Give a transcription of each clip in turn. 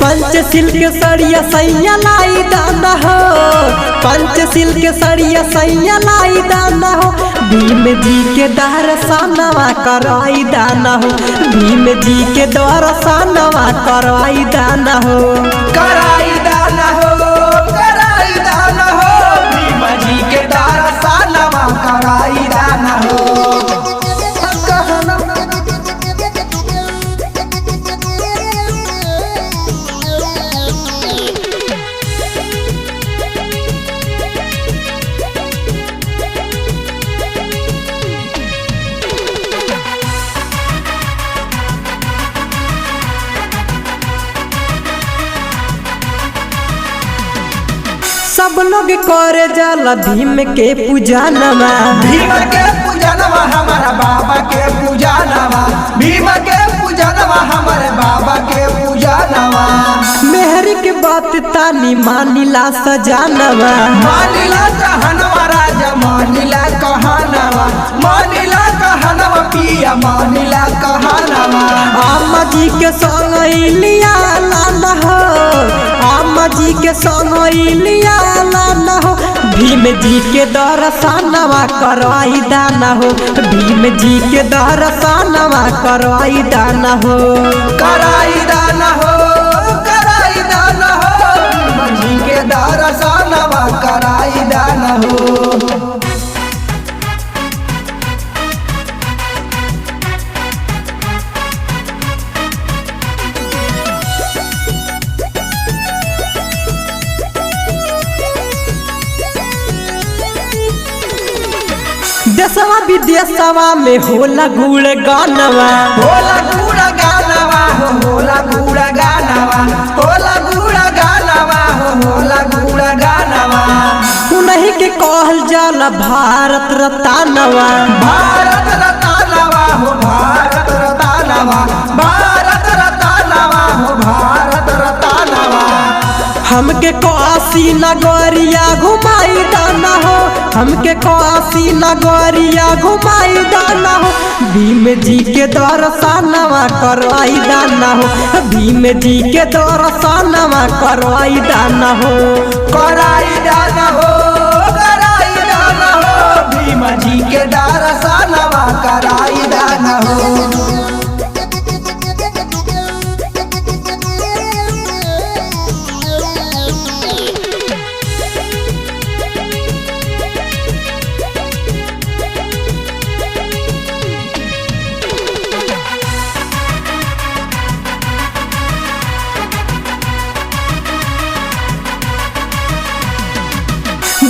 पंचशील के सड़िया सैया लाई दाना हो, पंचशील के सड़िया सैया लाई दाना हो। भीम जी के दर्शनवा कराई दाना हो, भीम जी के दर्शनवा कराई दाना हो, कराई दाना हो, कराई दाना हो। भीम जी के दर्शनवा कराई दाना हो। सब लोग करे जाला भीम के पूजनवा, भीम के पूजनवा हमारा बाबा के पूजनवा, भीम के पूजनवा हमारे बाबा के पूजनवा। मेहर के बात तानी मानिला सजानवा, मानिला कहनवा राजा मानिला कहनवा, मानिला कहनवा पिया मानिला कहनवा। अम्मा जी के संग लिया लाना हो, अम्मा जी के संग लिया लाना हो। भीम जी के दर्शनवा करवाई दाना हो, भीम जी के दर्शनवा करवाई दाना हो, कराई दाना हो, कराई दाना हो। भीम जी के दर्शनवा कराई दाना हो। देशवा विदेशवा में होला गुड़ गानवा, होला गुड़ गानवा हो, होला गुड़ गानवा, होला गुड़ गानवा हो, होला गुड़ गानवा। उन्हीं के कहल जाला भारत रतानवा, भारत रतानवा हो, भारत रतानवा, भारत रतानवा हो, भारत रतानवा। हमके काशी नगरिया घुमाई दाना हो, हमके काशी नगरिया घुमाई दाना हो। भीम जी के दर्शनवा करवाई दाना हो, भीम जी के दर्शनवा करवाई दाना हो, कराई दाना हो, कराई दाना हो। भीम जी के दर्शनवा कराई दाना हो।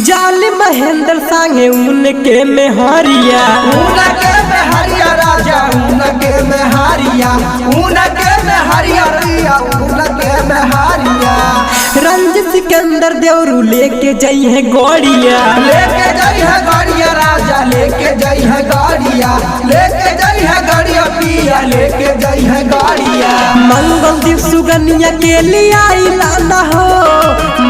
जाली महेंद्र संगे उनके में हरिया, उनके में हरिया राजा, उनके में हरिया, उनके में हरिया रिया, उनके में हरिया। रंजित सिकंदर देवरू लेके जाई है गौड़िया, लेके जाई है गाड़िया राजा, लेके जाई है गाड़िया, लेके जाई है गाड़िया पिया, लेके जाई है गाड़िया। मंगल दीप सुगनिया के लिए आई लाना हो,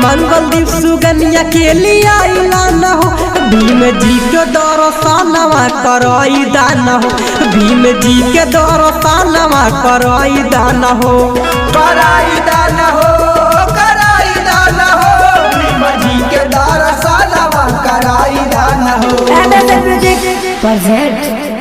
मंगल दीप सुगनिया के लिए आई लाना हो। भीम जी के दर्शनवा कराई दाना हो, भीम जी के दर्शनवा कराई दाना हो, कराई दाना हो, कराई दाना हो। भीम जी के दर्शनवा कराई दाना हो। Present